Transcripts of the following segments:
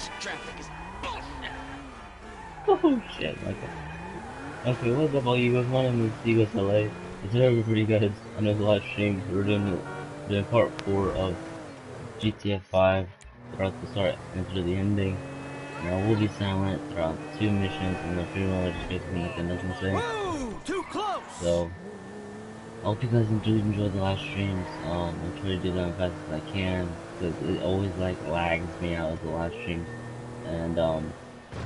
This traffic is bullshit. Oh shit, Michael. Okay, what's up all you guys? My name is Digos LA. It's everybody guys on this live stream. We're doing part 4 of GTA 5 throughout the start and through the ending. Now we'll be silent throughout 2 missions and then pretty much just gonna make nothing say. Whoa! Too close! So I hope you guys do enjoy the live streams. I'll try to do them as fast as I can because it always like lags me out of the live streams. And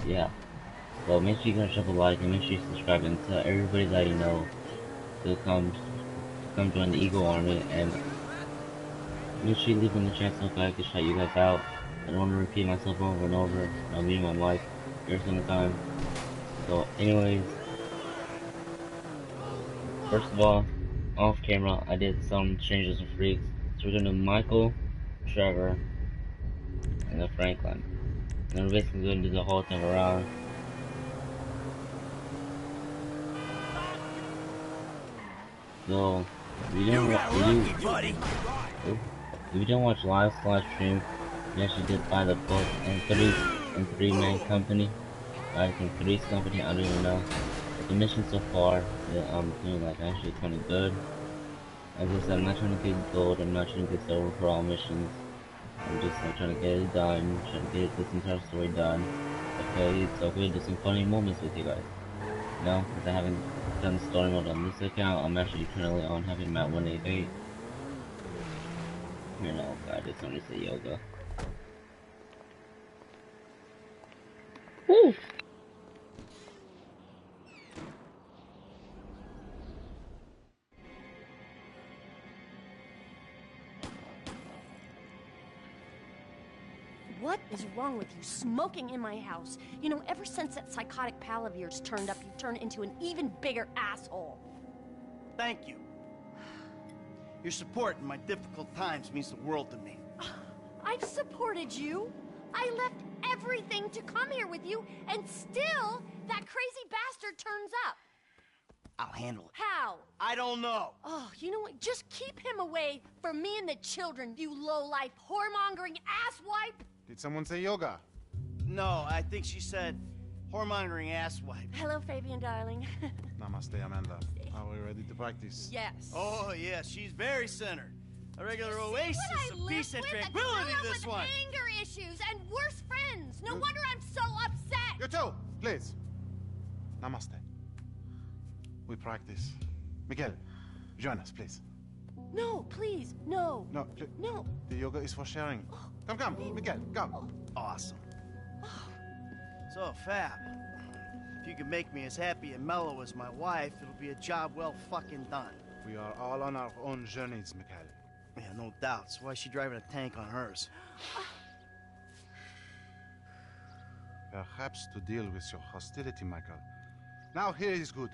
yeah. So make sure you guys drop a like and make sure you subscribe and tell everybody that you know to come join the Eagle Army, and make sure you leave in the chat so I can shout you guys out. I don't want to repeat myself over and over. I'll be my mic every single time. So anyways, first of all, off camera I did some Strangers and Freaks. So we're gonna do Michael, Trevor, and then Franklin. And then we're basically gonna do the whole thing around. So if you didn't watch last live stream, we actually did buy the book and three-man company. I think Three's company, I don't even know. But the mission so far, I'm doing like actually kind of good. As I said, I'm not trying to get gold, I'm not trying to get silver for all missions. I'm just trying to get it done, trying to get this entire story done. Okay, it's okay to do some funny moments with you guys. You know, because I haven't done story mode on this account. I'm actually currently on having Map 188. You know, I just want to say yoga. Woo! What is wrong with you, smoking in my house? You know, ever since that psychotic pal of yours turned up, you turned into an even bigger asshole. Thank you. Your support in my difficult times means the world to me. I've supported you. I left everything to come here with you, and still, that crazy bastard turns up. I'll handle it. How? I don't know. Oh, you know what? Just keep him away from me and the children, you low-life, whoremongering asswipe. Did someone say yoga? No, I think she said whoremongering asswipe. Hello, Fabian, darling. Namaste, Amanda. Are we ready to practice? Yes. Oh, yeah, she's very centered. A regular oasis of peace and tranquility, this one. Anger issues and worse friends. No wonder I'm so upset. You too, please. Namaste. We practice. Miguel, join us, please. No, please, no. No, No. the yoga is for sharing. Come, Miguel, come. Awesome. So, Fab, if you can make me as happy and mellow as my wife, it'll be a job well fucking done. We are all on our own journeys, Miguel. Yeah, no doubts. Why is she driving a tank on hers? Perhaps to deal with your hostility, Michael. Now here is good.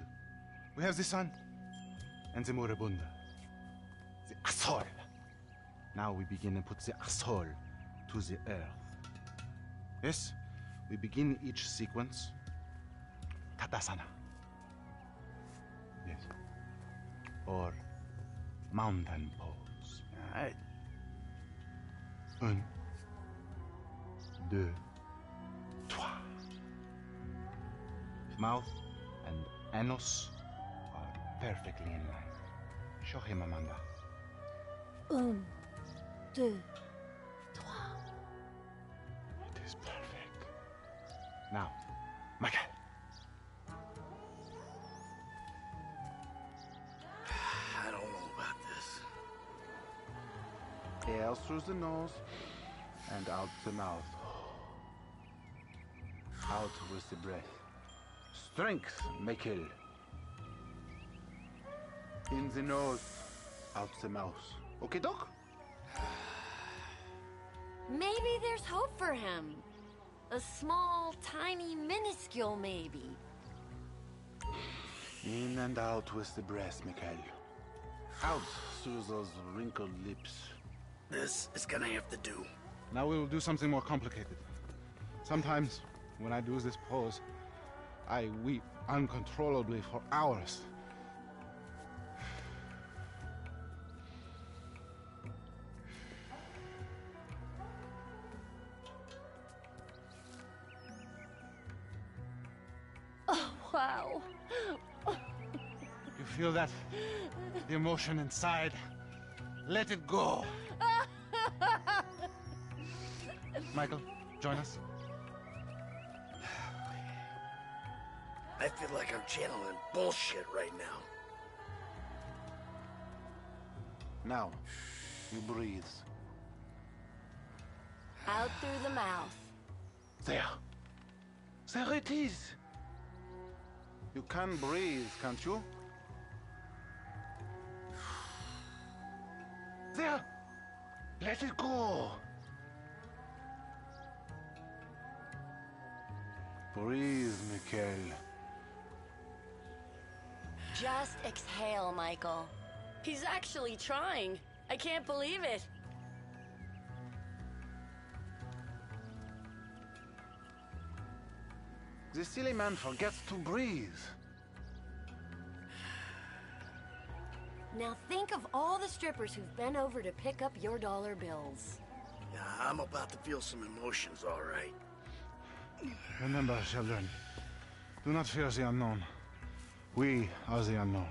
We have the sun and the moribunda. The asshole. Now we begin and put the asshole to the earth. Yes, we begin each sequence. Tadasana. Yes. Or mountain pose. All right. 1, 2, 3. Mouth and anus are perfectly in line. Show him, Amanda. 1, 2, 3. It is perfect. Now, Michael. I don't know about this. Air through the nose and out the mouth. Out with the breath. Strength, Michael. In the nose, out the mouth. Okay, Doc? Maybe there's hope for him. A small, tiny, minuscule maybe. In and out with the breath, Michael. Out through those wrinkled lips. This is gonna have to do. Now we will do something more complicated. Sometimes, when I do this pose, I weep uncontrollably for hours. Wow. You feel that? The emotion inside. Let it go. Michael, join us. I feel like I'm channeling bullshit right now. Now, you breathe. Out through the mouth. There. There it is. You can breathe, can't you? There. Let it go. Breathe, Mikhail. Just exhale, Michael. He's actually trying. I can't believe it. The silly man forgets to breathe. Now think of all the strippers who've been over to pick up your dollar bills. Yeah, I'm about to feel some emotions, all right. Remember, children, do not fear the unknown. We are the unknown.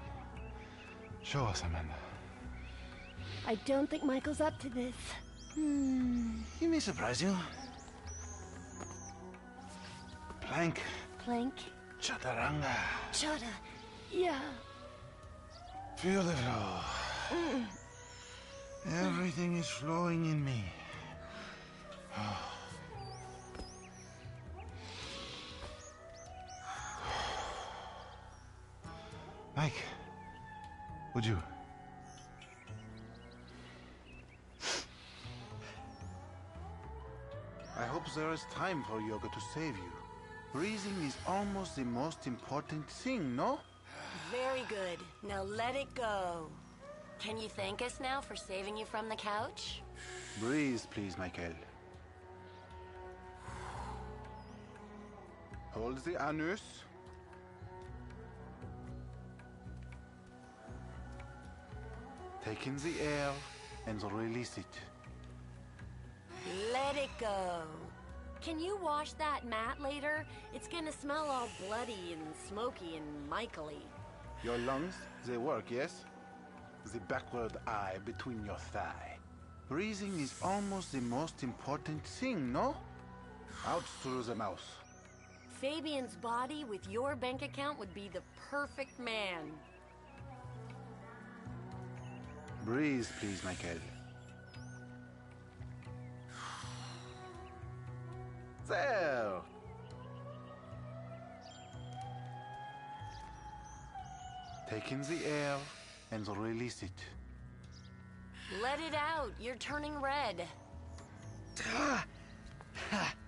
Show us, Amanda. I don't think Michael's up to this. He may surprise you. Plank. Plank? Chaturanga. Chata. Yeah. Feel the flow. Everything is flowing in me. Mike, would you? I hope there is time for yoga to save you. Breathing is almost the most important thing, no? Very good. Now let it go. Can you thank us now for saving you from the couch? Breathe, please, Michael. Hold the anus. Take in the air and release it. Let it go. Can you wash that mat later? It's gonna smell all bloody and smoky and Michael-y. Your lungs, they work, yes? The backward eye between your thigh. Breathing is almost the most important thing, no? Out through the mouth. Fabian's body with your bank account would be the perfect man. Breathe, please, Michael. There! Take in the air and release it. Let it out. You're turning red.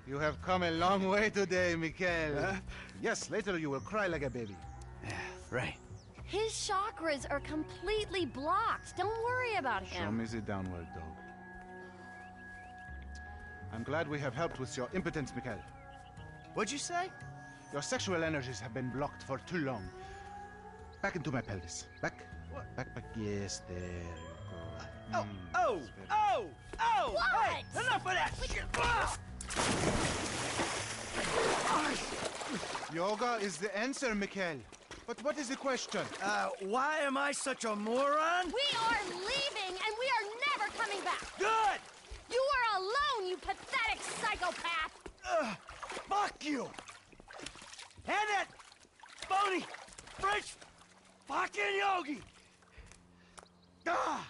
You have come a long way today, Mikhail. Huh? Yes, later you will cry like a baby. Yeah, right. His chakras are completely blocked. Don't worry about him. Show me the downward dog. I'm glad we have helped with your impotence, Mikhail. What'd you say? Your sexual energies have been blocked for too long. Back into my pelvis. Back. What? Back, back. Yes, there you go. Oh! What? Hey, enough of that shit! Yoga is the answer, Mikhail. But what is the question? Why am I such a moron? We are leaving, and we are never coming back. Good! You are alone, you pathetic psychopath. Fuck you! And that phony French fucking yogi! Ah!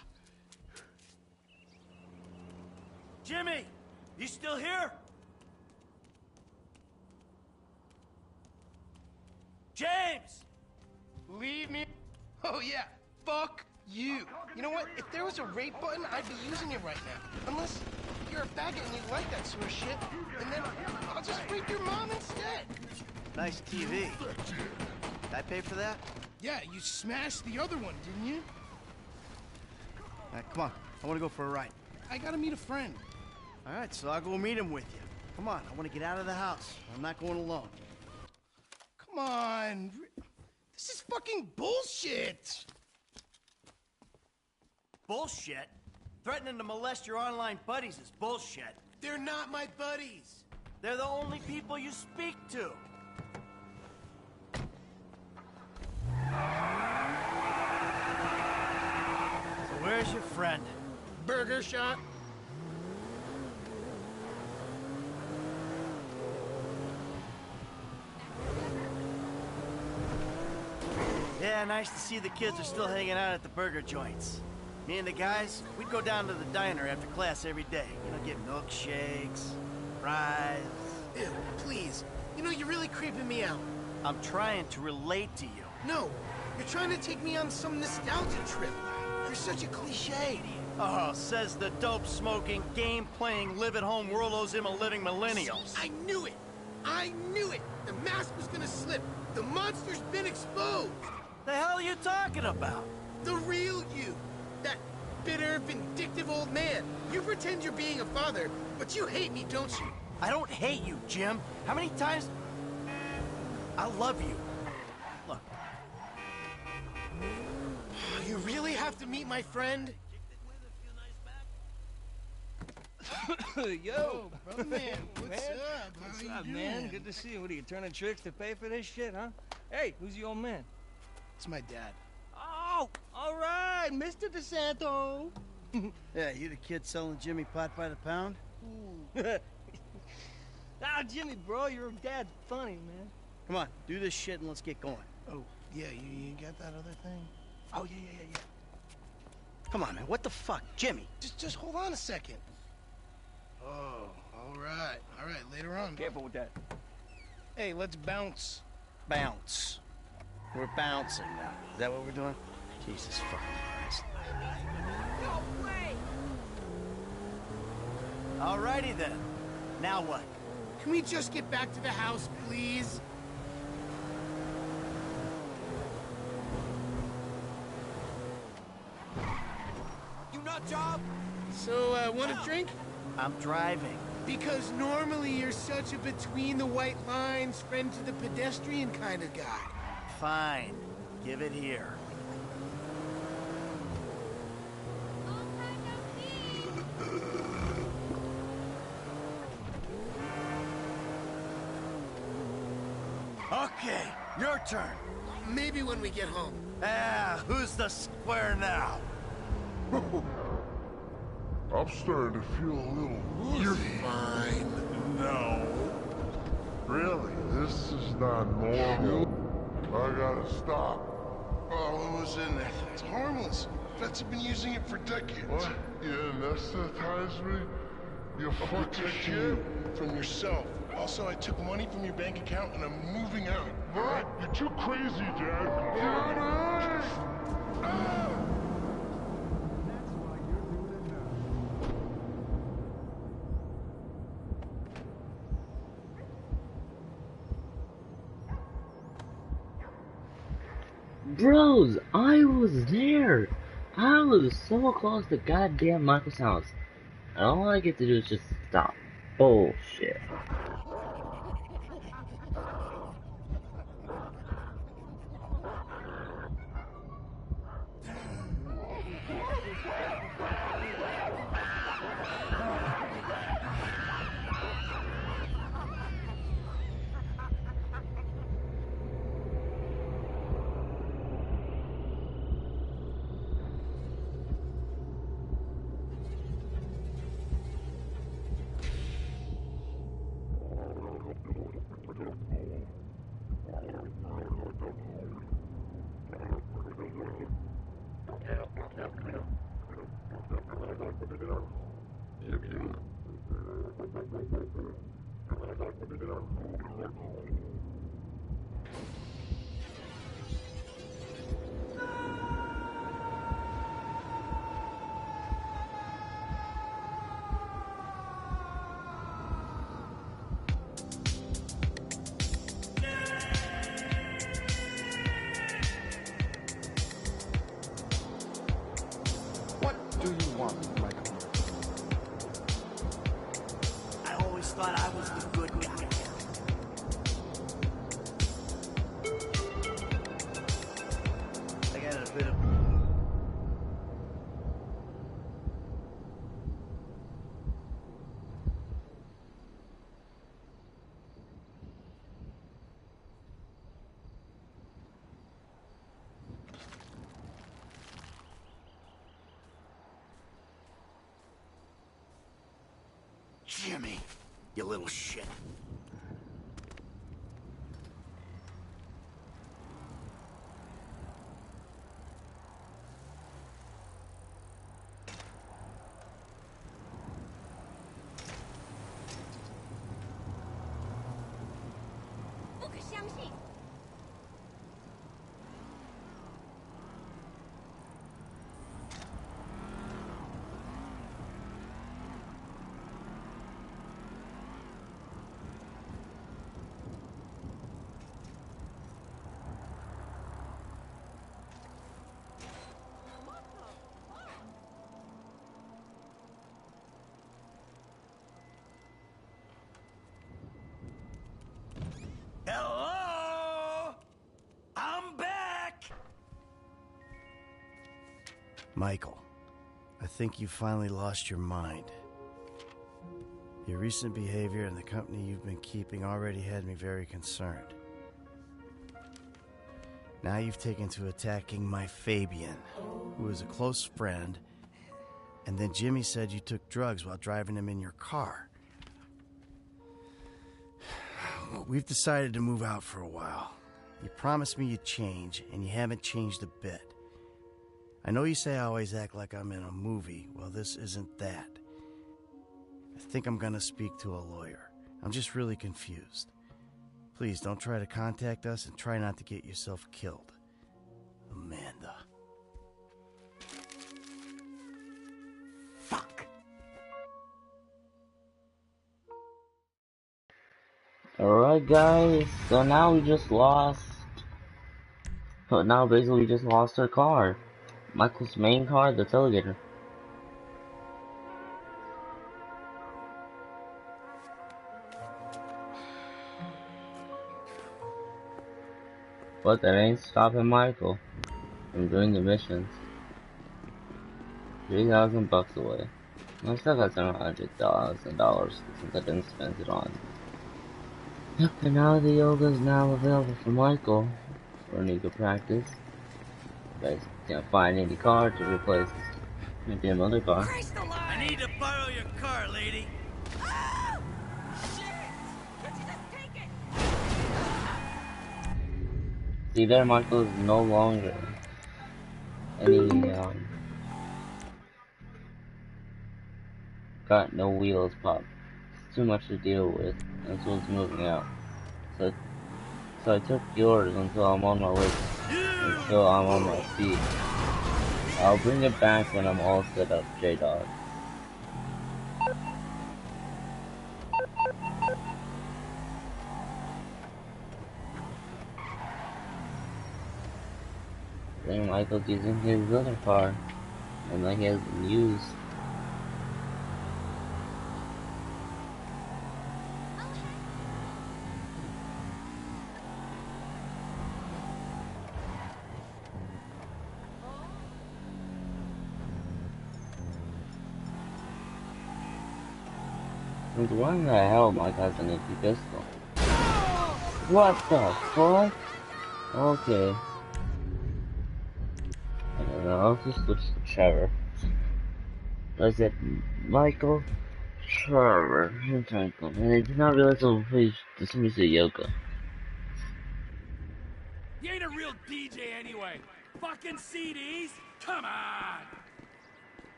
Jimmy, you still here? James! Leave me. Oh yeah, fuck you. You know what? If there was a rape button, I'd be using it right now. Unless you're a faggot and you like that sort of shit, and then I'll just rape your mom instead. Nice TV. Did I pay for that? Yeah, you smashed the other one, didn't you? All right, come on. I want to go for a ride. I gotta meet a friend. All right, so I'll go meet him with you. Come on, I want to get out of the house. I'm not going alone. Come on. This is fucking bullshit. Bullshit? Threatening to molest your online buddies is bullshit. They're not my buddies. They're the only people you speak to. So where's your friend? Burger shot. Yeah, nice to see the kids are still hanging out at the burger joints. Me and the guys, we'd go down to the diner after class every day. You know, get milkshakes, fries. Ew, please. You know, you're really creeping me out. I'm trying to relate to you. No, you're trying to take me on some nostalgia trip. You're such a cliche. Oh, says the dope-smoking, game-playing, live-at-home world owes him a living millennials. I knew it! I knew it! The mask was gonna slip. The monster's been exposed. The hell are you talking about? The real you. That bitter, vindictive old man. You pretend you're being a father, but you hate me, don't you? I don't hate you, Jim. How many times... I love you. Look. You really have to meet my friend? Yo, Brother man, what's up? What's How up, you man? doing? Good to see you. What are you turning tricks to pay for this shit, huh? Hey, who's your old man? It's my dad. Oh, all right, Mr. DeSanto. Yeah, you the kid selling Jimmy pot by the pound? Ah, Jimmy, bro, your dad's funny, man. Come on, do this shit and let's get going. Oh, yeah, you got that other thing? Oh, yeah. Come on, man, what the fuck? Jimmy! Just hold on a second. Oh, all right, later on. Careful with that. Hey, let's bounce. Bounce. We're bouncing now. Is that what we're doing? Jesus fucking Christ. No way! Alrighty then. Now what? Can we just get back to the house, please? You nut job? So, want a drink? I'm driving. Because normally you're such a between-the-white-lines, friend to the pedestrian kind of guy. Fine. Give it here. Okay, your turn. Maybe when we get home. Ah, who's the square now? I'm starting to feel a little woozy. You're fine. No. Really, this is not normal. I gotta stop. Oh, what was in there? It's harmless. Vets have been using it for decades. What? You anesthetize me? You I'll fucking protect shit. you from yourself. Also, I took money from your bank account and I'm moving out. What? You're too crazy, Dad. Daddy! Ah! Bros, I was there. I was so close to goddamn Michael's house. And all I get to do is just stop. Bullshit. What do you want, Michael? I always thought I was the good guy. I got a bit of... Jimmy, you little shit. Hello? I'm back! Michael, I think you finally lost your mind. Your recent behavior and the company you've been keeping already had me very concerned. Now you've taken to attacking my Fabian, who is a close friend, and then Jimmy said you took drugs while driving him in your car. We've decided to move out for a while. You promised me you'd change, and you haven't changed a bit. I know you say I always act like I'm in a movie. Well, this isn't that. I think I'm gonna speak to a lawyer. I'm just really confused. Please don't try to contact us and try not to get yourself killed. Amanda. Fuck! Alright guys, so now we just lost... Now basically we just lost our car. Michael's main car, the Tailgater. But that ain't stopping Michael from doing the missions. $3,000 away. I still got $700,000 since I didn't spend it on. Yep, and now the yoga is now available for Michael for an eager practice. You guys can't find any car to replace my damn other car. I need to borrow your car, lady. Oh! Shit! Can't you just take it? See there, Michael is no longer any, got no wheels pop. It's too much to deal with, and so it's moving out. So I took yours until I'm on my way, until I'm on my feet. I'll bring it back when I'm all set up, J-Dog. Then Michael's using his other car, and like he hasn't used. Why in the hell Mike has an empty pistol? What the fuck? Okay. I don't know, I'll just switch to Trevor. Was it Michael? Trevor. I'm trying to go. And I did not realize somebody say yoga. You ain't a real DJ anyway. Fucking CDs? Come on!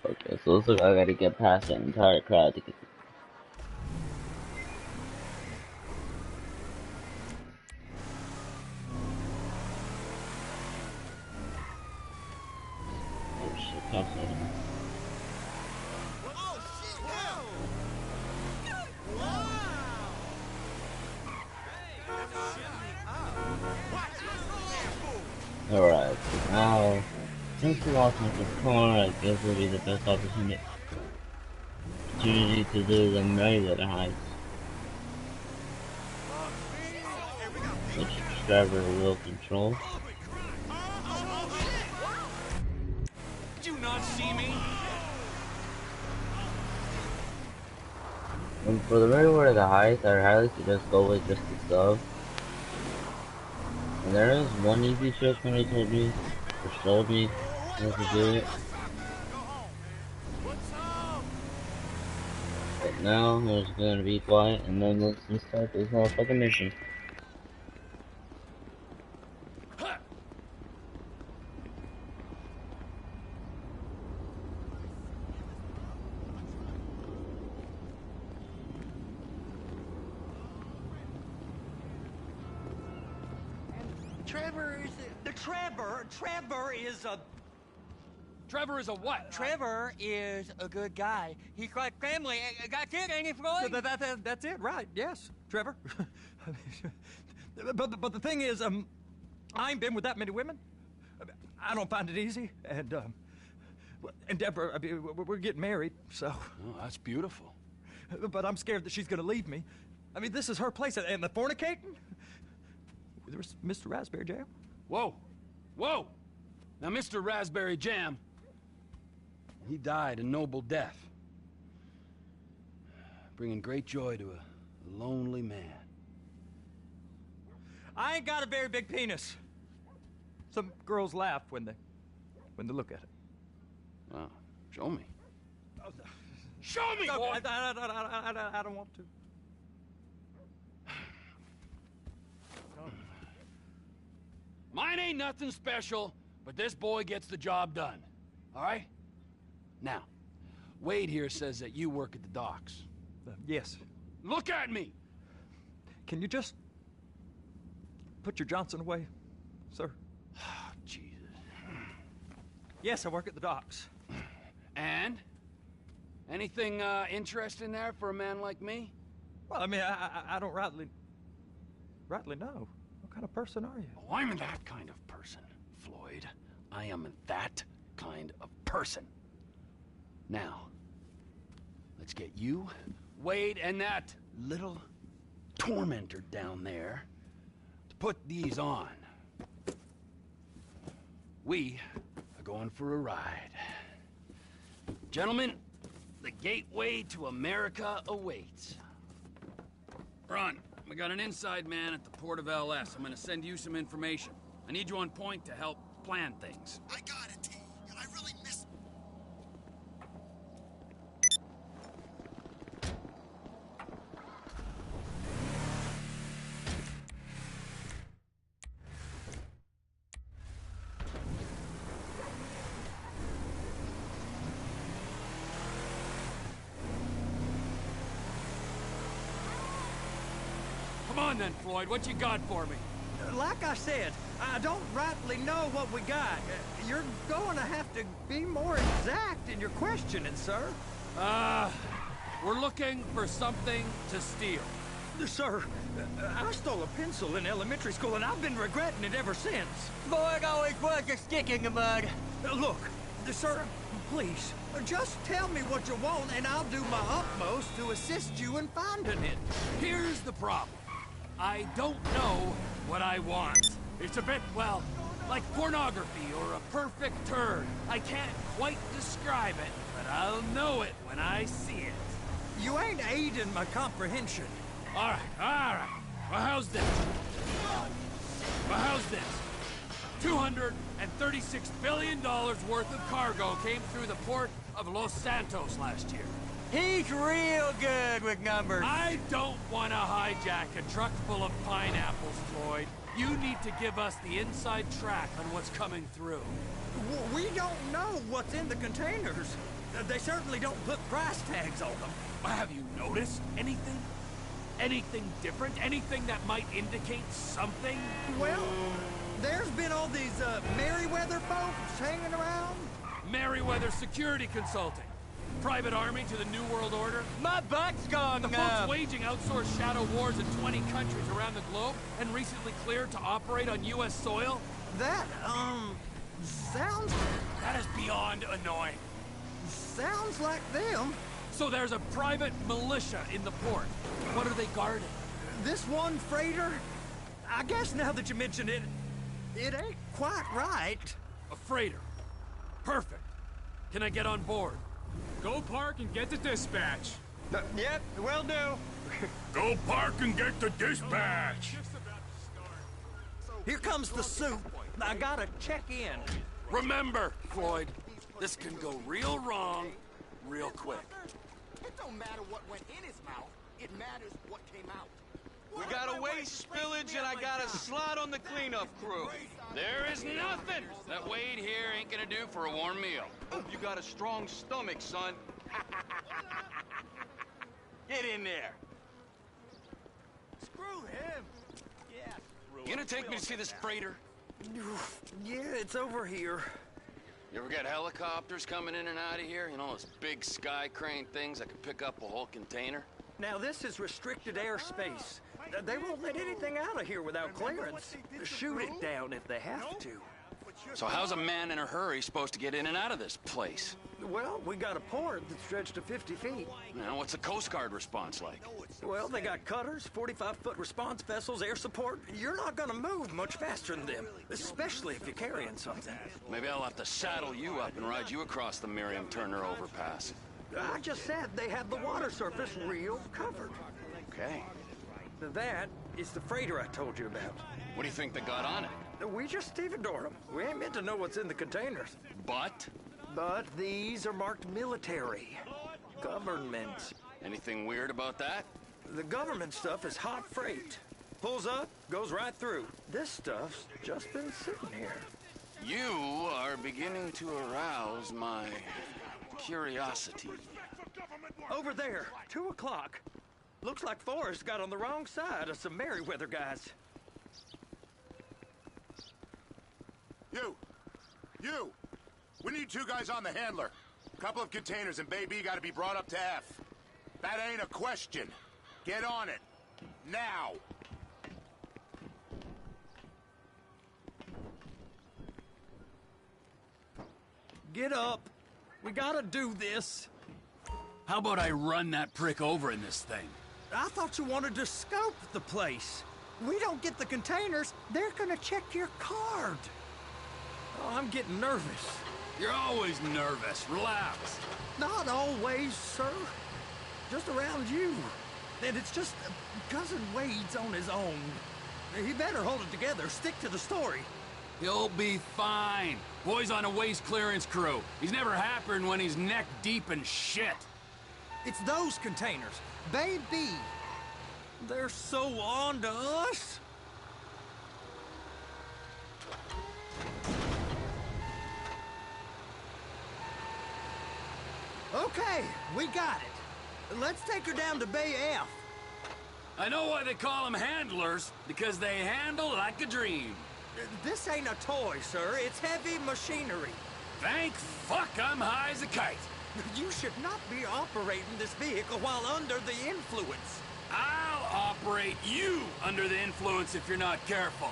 Okay, so it looks like I gotta get past that entire crowd to get. Oh shit, cops are there. Alright, so now, since we lost Mr. Car, I guess it'll be the best opportunity to do the regular heights. Which driver will control. Did you not see me? And for the regular of the heights, I highly suggest go with just the sub. There is one easy trick when they told me, or showed me how to do it. But now, I'm just gonna be quiet, and then let's start this motherfucking mission. Trevor is a... Trevor is a what? Trevor is a good guy. He's like family. Got kid, ain't he, Floyd? That's it, right? Yes, Trevor. but the thing is, I ain't been with that many women. I don't find it easy, and Deborah, I mean, we're getting married, so. Oh, that's beautiful. But I'm scared that she's gonna leave me. I mean, this is her place, and the fornicating. There's Mr. Raspberry Jam. Whoa, whoa! Now, Mr. Raspberry Jam, he died a noble death, bringing great joy to a lonely man. I ain't got a very big penis. Some girls laugh when they look at it. Oh, show me. Show me, boy! I don't want to. Mine ain't nothing special, but this boy gets the job done. All right? Now, Wade here says that you work at the docks. Yes. Look at me! Can you just put your Johnson away, sir? Jesus. Yes, I work at the docks. And? Anything interesting there for a man like me? Well, I mean, I don't rightly know. What kind of person are you? Oh, I'm that kind of person, Floyd. I am that kind of person. Now, let's get you, Wade, and that little tormentor down there to put these on. We are going for a ride. Gentlemen, the gateway to America awaits. Ron, we got an inside man at the port of LS. I'm gonna send you some information. I need you on point to help plan things. I got it, T. I really miss... Come on then, Floyd, what you got for me? Like I said, I don't rightly know what we got. You're going to have to be more exact in your questioning, sir. We're looking for something to steal. Sir, I stole a pencil in elementary school, and I've been regretting it ever since. Floyd always was a stick in the mud. Look, sir, please, just tell me what you want, and I'll do my utmost to assist you in finding it. Here's the problem. I don't know what I want. It's a bit, well, like pornography or a perfect turd. I can't quite describe it, but I'll know it when I see it. You ain't aiding my comprehension. All right. Well, how's this? $236 billion worth of cargo came through the port of Los Santos last year. He's real good with numbers. I don't want to hijack a truck full of pineapples, Floyd. You need to give us the inside track on what's coming through. We don't know what's in the containers. They certainly don't put price tags on them. Have you noticed anything? Anything different? Anything that might indicate something? Well, there's been all these Merryweather folks hanging around. Merryweather Security Consulting. Private army to the New World Order. My butt's gone The folks waging outsourced shadow wars in 20 countries around the globe and recently cleared to operate on U.S. soil. That, sounds... That is beyond annoying. Sounds like them. So there's a private militia in the port. What are they guarding? This one freighter? I guess now that you mention it, it ain't quite right. A freighter. Perfect. Can I get on board? Go park and get the dispatch. Yep, will do. Go park and get the dispatch. So, Here comes the soup. I gotta check in. Remember, Floyd, this can go real wrong real quick. It don't matter what went in his mouth. It matters what came out. We got a waste spillage and I got a slot on the cleanup crew. There is nothing that Wade here ain't gonna do for a warm meal. You got a strong stomach, son. Get in there. Screw him. Yeah. You gonna take me to see this freighter? Yeah, it's over here. You ever get helicopters coming in and out of here? You know, those big sky crane things that can pick up a whole container? Now, this is restricted airspace. They won't let anything out of here without clearance. Shoot it down if they have to. So how's a man in a hurry supposed to get in and out of this place? Well, we got a port that's stretched to 50 feet. Now, what's the Coast Guard response like? Well, they got cutters, 45-foot response vessels, air support. You're not gonna move much faster than them, especially if you're carrying something. Maybe I'll have to saddle you up and ride you across the Miriam Turner overpass. I just said they have the water surface real covered. Okay. That is the freighter I told you about. What do you think they got on it? We just stevedore them. We ain't meant to know what's in the containers. But these are marked military. Government. Anything weird about that? The government stuff is hot freight. Pulls up, goes right through. This stuff's just been sitting here. You are beginning to arouse my curiosity. Over there, 2 o'clock. Looks like Forrest got on the wrong side of some Merryweather guys. You! We need 2 guys on the handler. A couple of containers and Baby gotta be brought up to F. That ain't a question. Get on it. Now! Get up. We gotta do this. How about I run that prick over in this thing? I thought you wanted to scope the place. We don't get the containers, they're gonna check your card. Oh, I'm getting nervous. You're always nervous. Relax. Not always, sir. Just around you. And it's just Cousin Wade's on his own. He better hold it together, stick to the story. He'll be fine. Boy's on a waste clearance crew. He's never happened when he's neck deep in shit. It's those containers. Baby. They're so on to us. Okay, we got it. Let's take her down to Bay F. I know why they call them handlers, because they handle like a dream. This ain't a toy, sir. It's heavy machinery. Thank fuck I'm high as a kite. You should not be operating this vehicle while under the influence. I'll operate you under the influence if you're not careful.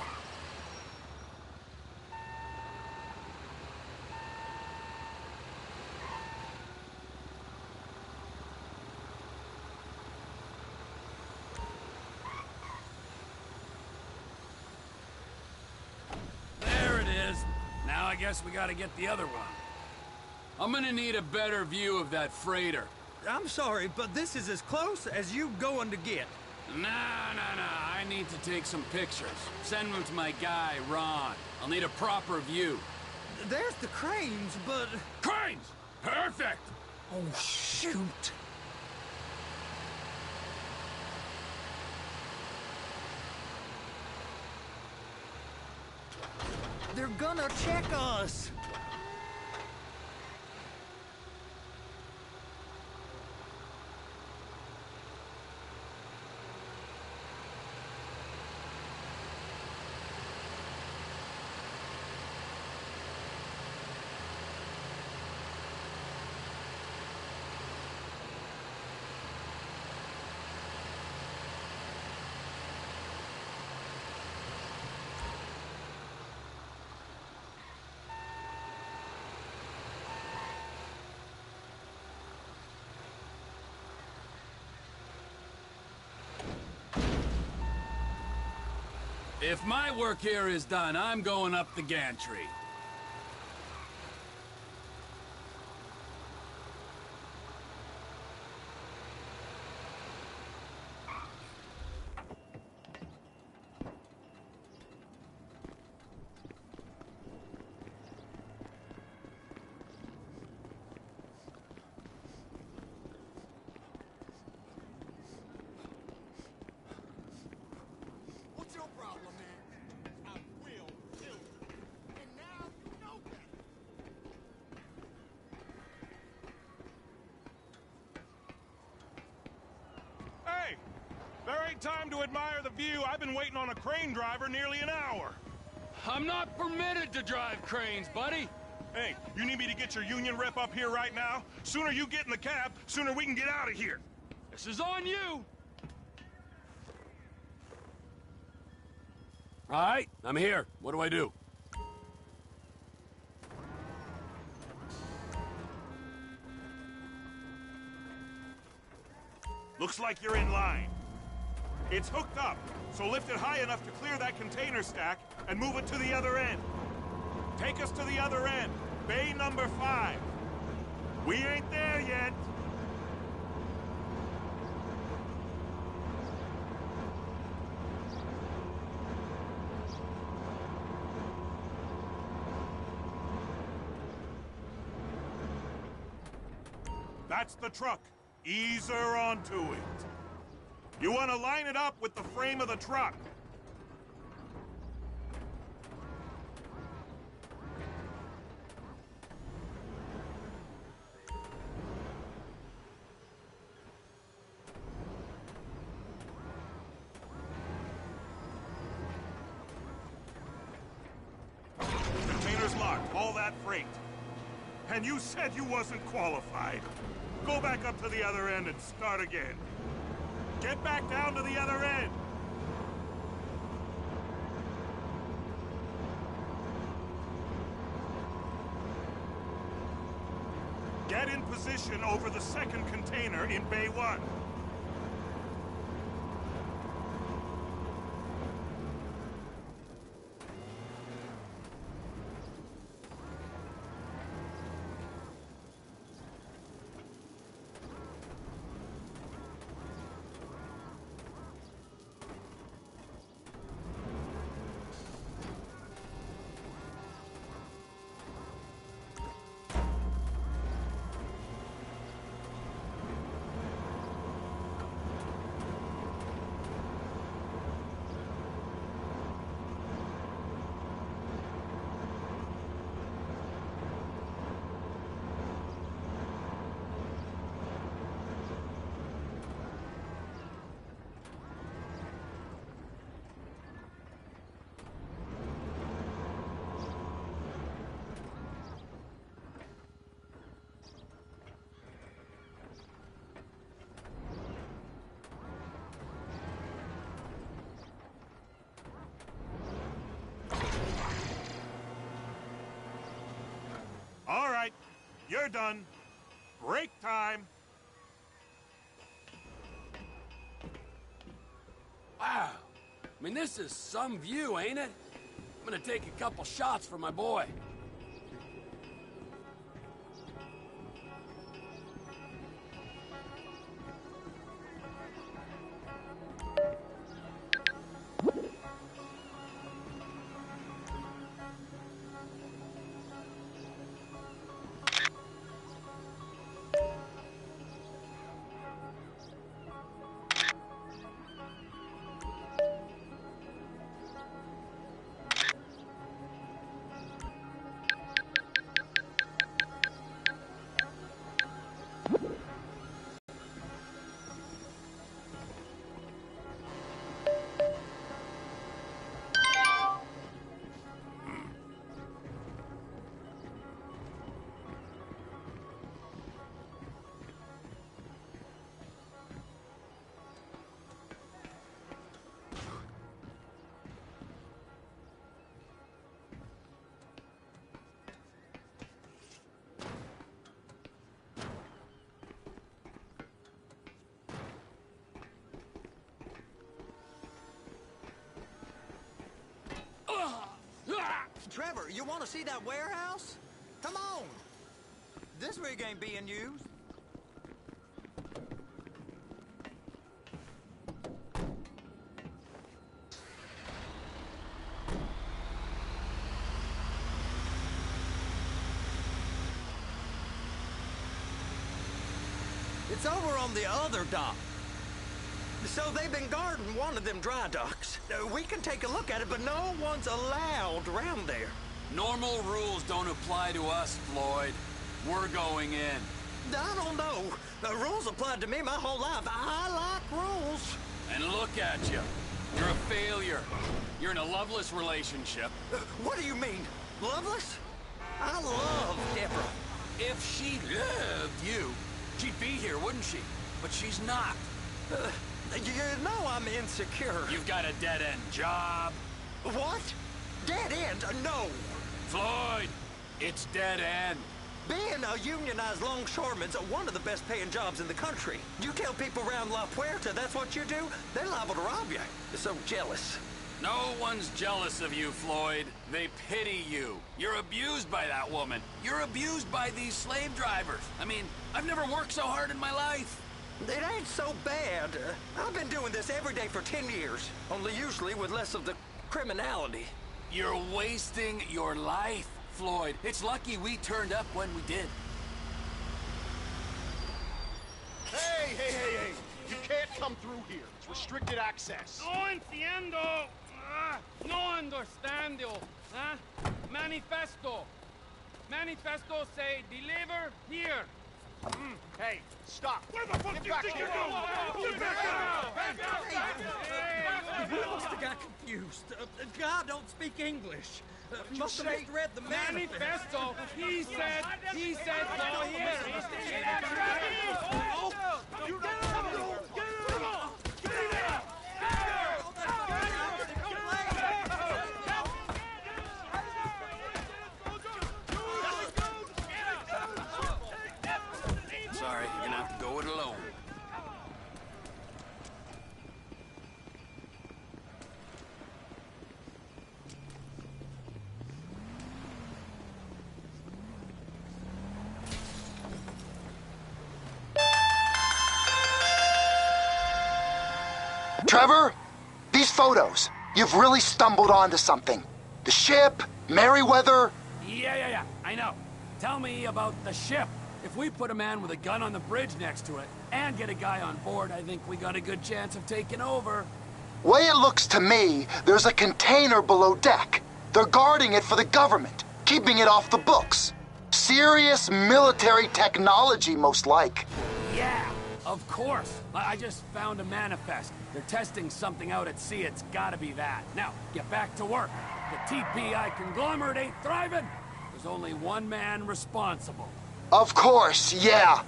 There it is. Now I guess we gotta get the other one. I'm gonna need a better view of that freighter. I'm sorry, but this is as close as you going to get. Nah. I need to take some pictures. Send them to my guy, Ron. I'll need a proper view. There's the cranes, but... Cranes! Perfect! Oh, shoot. They're gonna check us. If my work here is done, I'm going up the gantry. great time to admire the view. I've been waiting on a crane driver nearly an hour. I'm not permitted to drive cranes, buddy. Hey, you need me to get your union rep up here right now? Sooner you get in the cab, sooner we can get out of here. This is on you. All right, I'm here. What do I do? Looks like you're in line. It's hooked up, so lift it high enough to clear that container stack and move it to the other end. Take us to the other end, bay number 5. We ain't there yet. That's the truck. Ease her onto it. You want to line it up with the frame of the truck. Container's locked, all that freight. And you said you wasn't qualified. Go back up to the other end and start again. Get back down to the other end. Get in position over the second container in Bay 1. All right, you're done. Break time. Wow. I mean, this is some view, ain't it? I'm gonna take a couple shots for my boy. Trevor, you want to see that warehouse? Come on. This rig ain't being used. It's over on the other dock. So they've been guarding one of them dry docks. We can take a look at it, but no one's allowed around there. Normal rules don't apply to us, Floyd. We're going in. I don't know. The rules applied to me my whole life. I like rules. And look at you. You're a failure. You're in a loveless relationship. What do you mean? Loveless? I love Deborah. If she loved you, she'd be here, wouldn't she? But she's not. You know I'm insecure. You've got a dead-end job. What? Dead end? No. Floyd, it's dead end. Being a unionized longshoreman's one of the best paying jobs in the country. You tell people around La Puerta that's what you do, they're liable to rob you. They're so jealous. No one's jealous of you, Floyd. They pity you. You're abused by that woman. You're abused by these slave drivers. I mean, I've never worked so hard in my life. It ain't so bad. I've been doing this every day for 10 years, only usually with less of the criminality. You're wasting your life, Floyd. It's lucky we turned up when we did. Hey! You can't come through here. It's restricted access. No entiendo. No understando. Manifesto. Manifesto say deliver here. Hey, stop. Where the fuck do you think you're going? You must have got confused. God don't speak English. Must have misread the manifesto. He said go here. Sorry, you're gonna have to go it alone. Trevor, these photos, you've really stumbled onto something. The ship, Merryweather. Yeah, I know. Tell me about the ship. If we put a man with a gun on the bridge next to it and get a guy on board, I think we got a good chance of taking over. Way it looks to me, there's a container below deck. They're guarding it for the government, keeping it off the books. Serious military technology, most like. Yeah, of course. I just found a manifest. They're testing something out at sea. It's gotta be that. Now, get back to work. The TPI conglomerate ain't thriving. There's only one man responsible. Of course, yeah.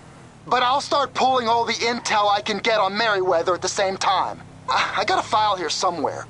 But I'll start pulling all the intel I can get on Merryweather at the same time. I got a file here somewhere.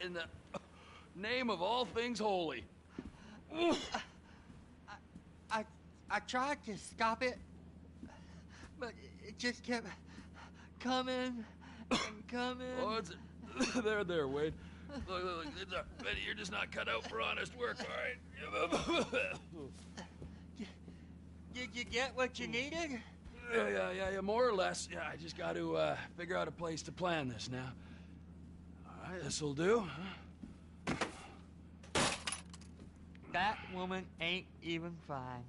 in the name of all things holy? I tried to stop it, but it just kept coming and coming. Oh, it's there, Wade. Look, Betty, you're just not cut out for honest work, all right? Did you get what you needed? Yeah, more or less. Yeah, I just got to figure out a place to plan this now. All right, this'll do. That woman ain't even fine.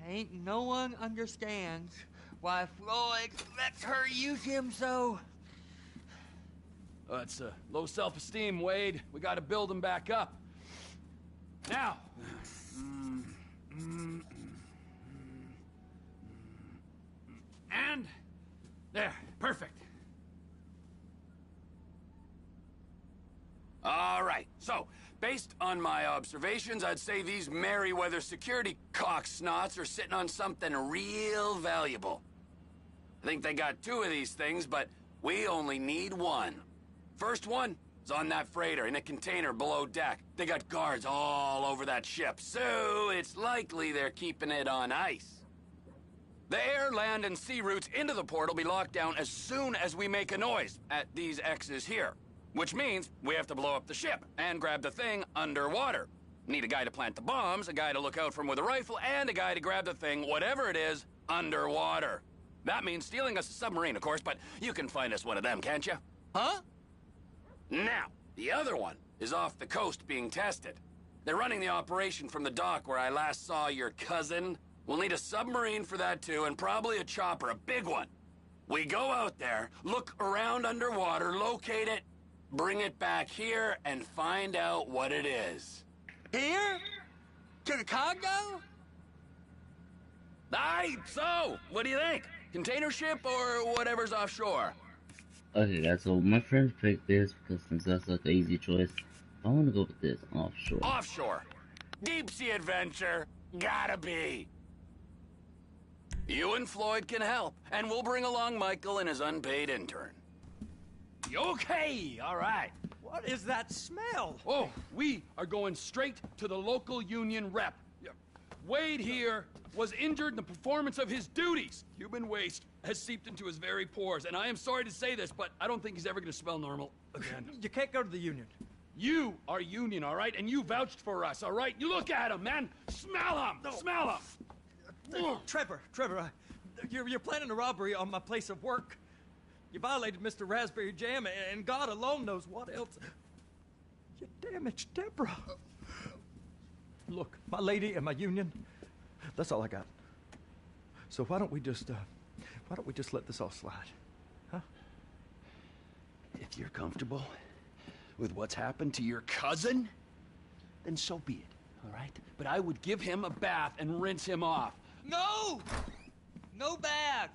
Ain't no one understands why Floyd lets her use him so. It's low self-esteem, Wade. We got to build him back up. Now. And there, perfect. All right, so, based on my observations, I'd say these Merryweather security cocksnots are sitting on something real valuable. I think they got 2 of these things, but we only need 1. First one is on that freighter in a container below deck. They got guards all over that ship, so it's likely they're keeping it on ice. The air, land, and sea routes into the port will be locked down as soon as we make a noise at these X's here. Which means we have to blow up the ship and grab the thing underwater. Need a guy to plant the bombs, a guy to look out for 'em with a rifle, and a guy to grab the thing, whatever it is, underwater. That means stealing us a submarine, of course, but you can find us one of them, can't you? Huh? Now, the other one is off the coast being tested. They're running the operation from the dock where I last saw your cousin. We'll need a submarine for that too, and probably a chopper, a big one. We go out there, look around underwater, locate it, bring it back here, and find out what it is. Here? To the Congo? Aye, so, what do you think? Container ship or whatever's offshore? Okay guys, so my friend picked this because since that's like an easy choice, I want to go with this, offshore. Offshore. Deep sea adventure. Gotta be. You and Floyd can help, and we'll bring along Michael and his unpaid intern. Okay, all right. What is that smell? Oh, we are going straight to the local union rep. Wade here was injured in the performance of his duties. Human waste has seeped into his very pores, and I am sorry to say this, but I don't think he's ever going to smell normal again. You can't go to the union. You are union, all right? And you vouched for us, all right? You look at him, man. Smell him. No. Smell him. Trevor, you're planning a robbery on my place of work. You violated Mr. Raspberry Jam, and God alone knows what else. You damaged Deborah. Look, my lady and my union, that's all I got. So why don't we just let this all slide, huh? If you're comfortable with what's happened to your cousin, then so be it, all right? But I would give him a bath and rinse him off. No! No baths!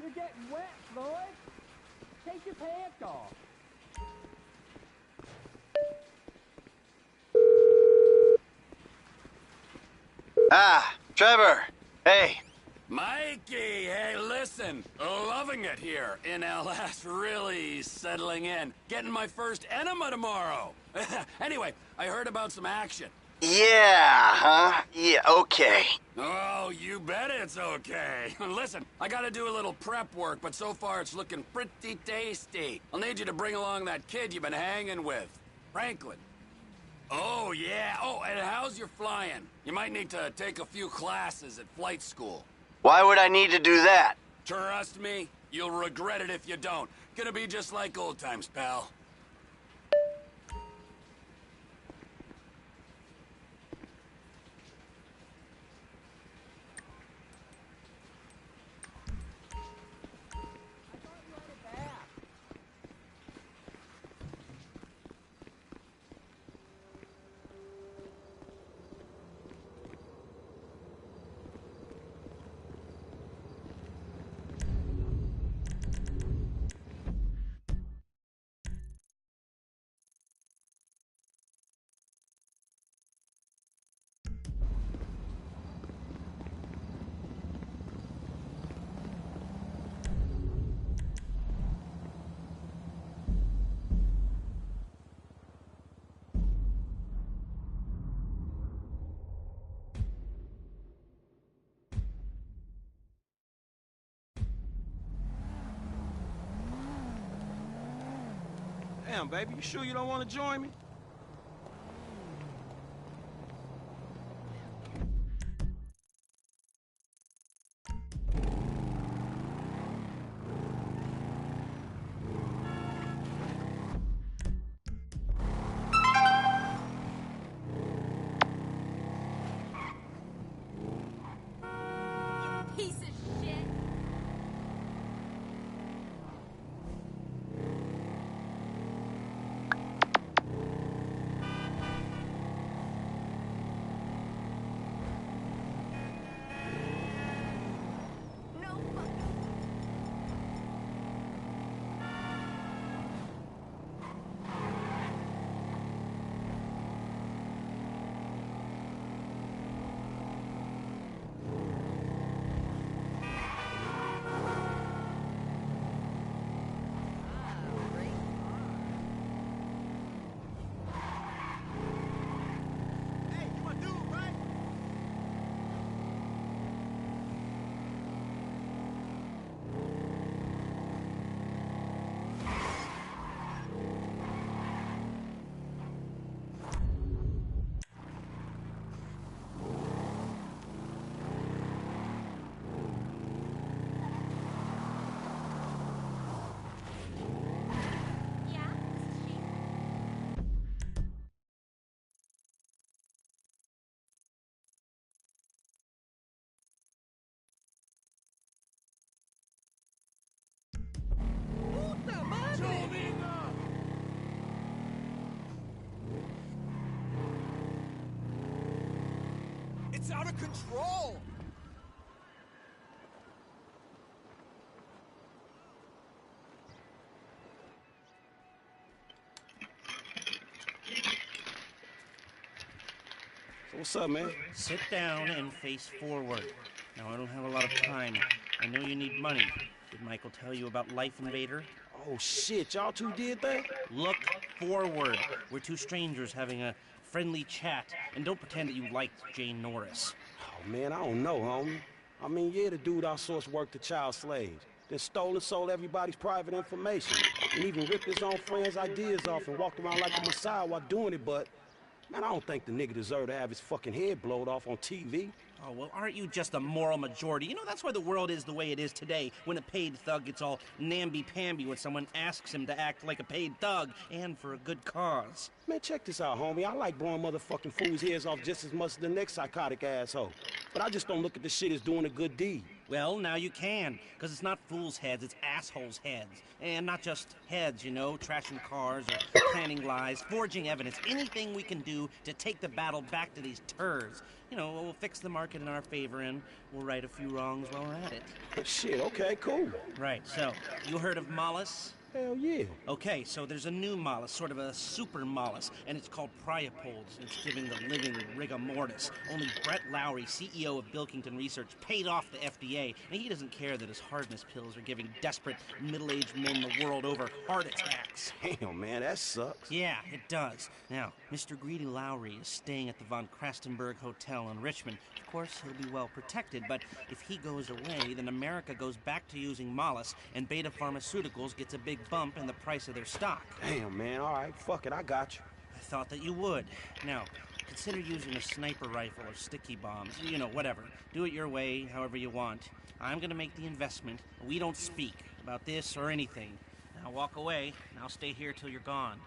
You're getting wet, Floyd. Take your pants off. Ah, Trevor. Hey. Mikey, hey, listen. Loving it here in LS. Really settling in. Getting my first enema tomorrow. Anyway, I heard about some action. Yeah, huh? Yeah, okay. Oh, you bet it's okay. Listen, I gotta do a little prep work, but so far it's looking pretty tasty. I'll need you to bring along that kid you've been hanging with, Franklin. Oh, yeah. Oh, and how's your flying? You might need to take a few classes at flight school. Why would I need to do that? Trust me, you'll regret it if you don't. Gonna be just like old times, pal. Damn, baby, you sure you don't want to join me? Piece of shit. It's out of control! So what's up, man? Sit down and face forward. Now, I don't have a lot of time. I know you need money. Did Michael tell you about Life Invader? Oh, shit, y'all two did that? Look forward. We're two strangers having a friendly chat. And don't pretend that you liked Jane Norris. Oh, man, I don't know, homie. I mean, yeah, the dude outsourced work to child slaves. Then stole and sold everybody's private information. And even ripped his own friends' ideas off and walked around like a messiah while doing it, but... Man, I don't think the nigga deserved to have his fucking head blowed off on TV. Oh, well, aren't you just a moral majority? You know, that's why the world is the way it is today, when a paid thug gets all namby-pamby when someone asks him to act like a paid thug, and for a good cause. Man, check this out, homie. I like blowing motherfucking fools' heads off just as much as the next psychotic asshole. But I just don't look at this shit as doing a good deed. Well, now you can, because it's not fools' heads, it's assholes' heads. And not just heads, you know, trashing cars or planning lies, forging evidence, anything we can do to take the battle back to these turds. You know, we'll fix the market in our favor and we'll right a few wrongs while we're at it. Shit, okay, cool. Right, so, you heard of Mollis? Hell yeah. Okay, so there's a new Mollis, sort of a super Mollis, and it's called Priapold. It's giving the living rigor mortis. Only Brett Lowry, CEO of Bilkington Research, paid off the FDA, and he doesn't care that his hardness pills are giving desperate middle-aged men the world over heart attacks. Damn, man, that sucks. Yeah, it does. Now, Mr. Greedy Lowry is staying at the Von Krastenberg Hotel in Richmond. Of course, he'll be well protected, but if he goes away, then America goes back to using Mollis, and Beta Pharmaceuticals gets a big bump in the price of their stock. Damn, man, all right, fuck it, I got you. I thought that you would. Now, consider using a sniper rifle or sticky bombs. You know, whatever. Do it your way, however you want. I'm gonna make the investment. We don't speak about this or anything. Now walk away, and I'll stay here till you're gone.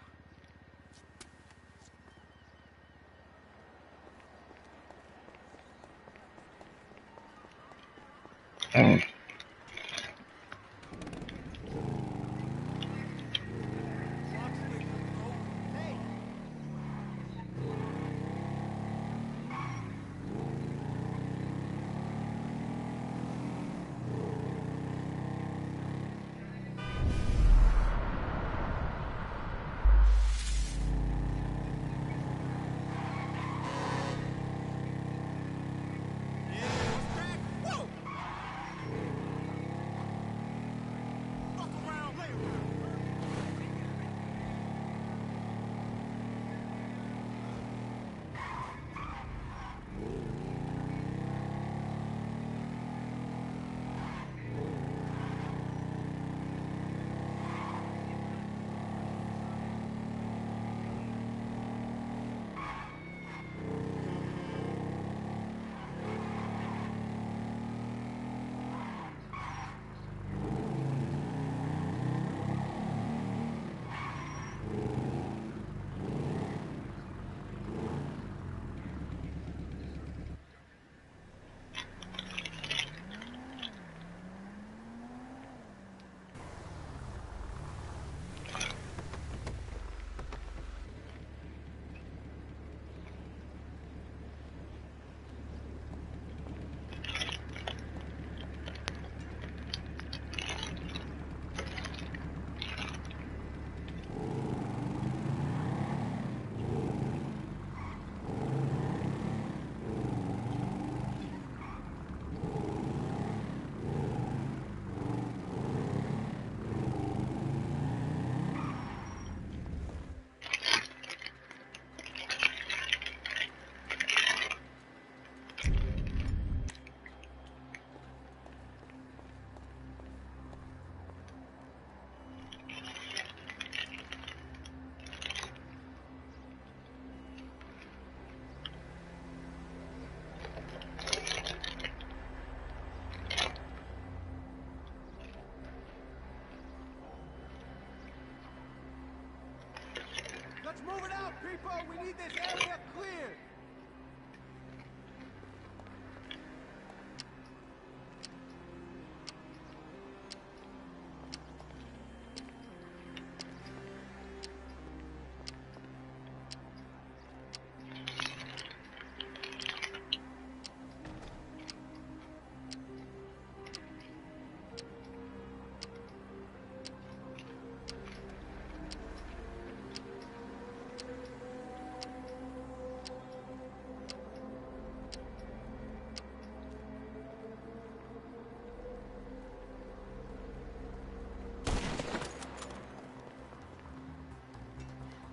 moving out, people! We need this area cleared!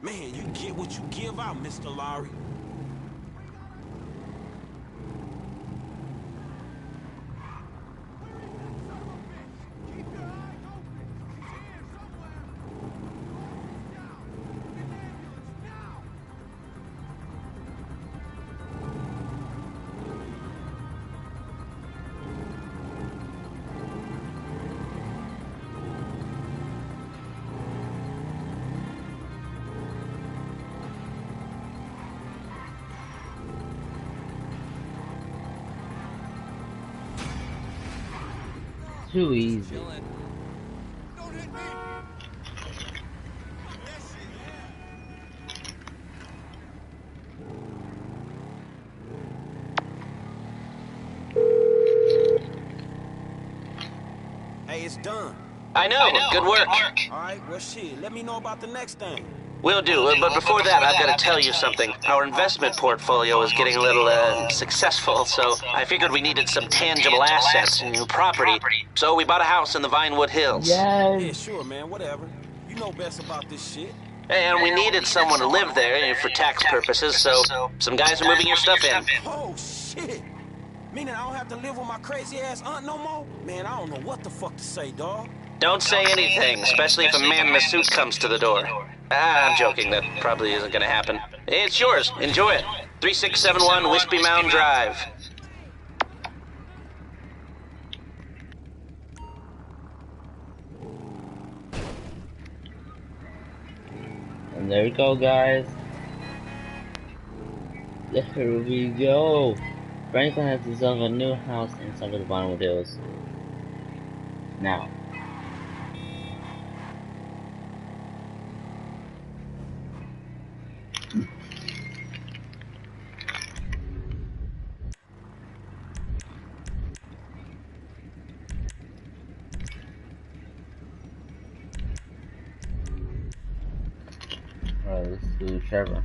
Man, you get what you give out, Mr. Lowry. Too easy. Hey, it's done. I know. Good work. All right, well, shit, let me know about the next thing. Will do, but before that, I've got to tell you something. Our investment portfolio is getting a little, successful, so I figured we needed some tangible assets, property. So we bought a house in the Vinewood Hills. Yeah, sure, man, whatever. You know best about this shit. And we needed someone to live there for tax purposes, so some guys are moving your stuff in. Oh, shit. Meaning I don't have to live with my crazy-ass aunt no more? Man, I don't know what the fuck to say, dawg. Don't say anything, especially if a man in a suit comes to the door. I'm joking, that probably isn't gonna happen. It's yours, enjoy it. 3671 Wispy Mound Drive. And there we go, guys. There we go. Franklin has himself a new house inside of the Vinewood Hills. Now. Alright, let's do Trevor.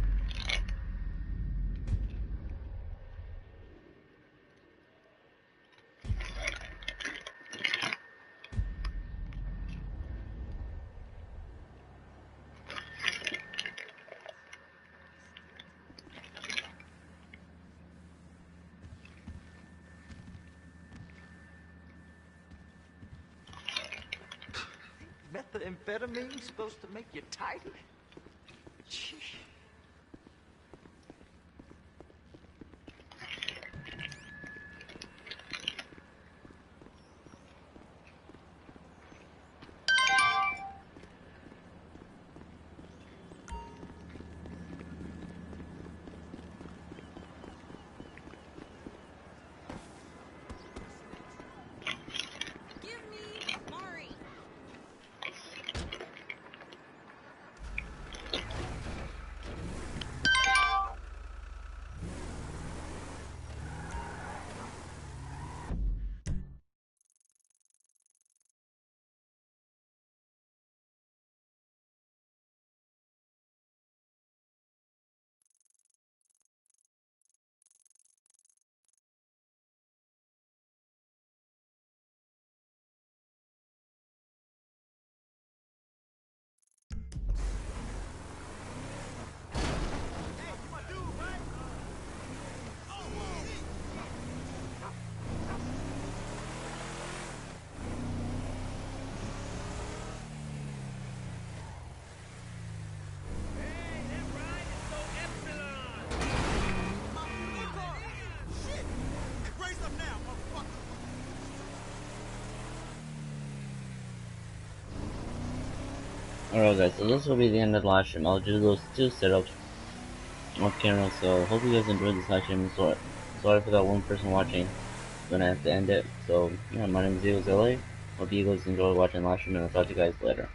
Methamphetamine supposed to make you tight? Alright guys, so this will be the end of the live stream. I'll do those 2 setups off camera, so hope you guys enjoyed this live stream. Sorry for that one person watching. I'm gonna have to end it. So yeah, my name is Eagles LA. Hope you guys enjoy watching the live stream, and I'll talk to you guys later.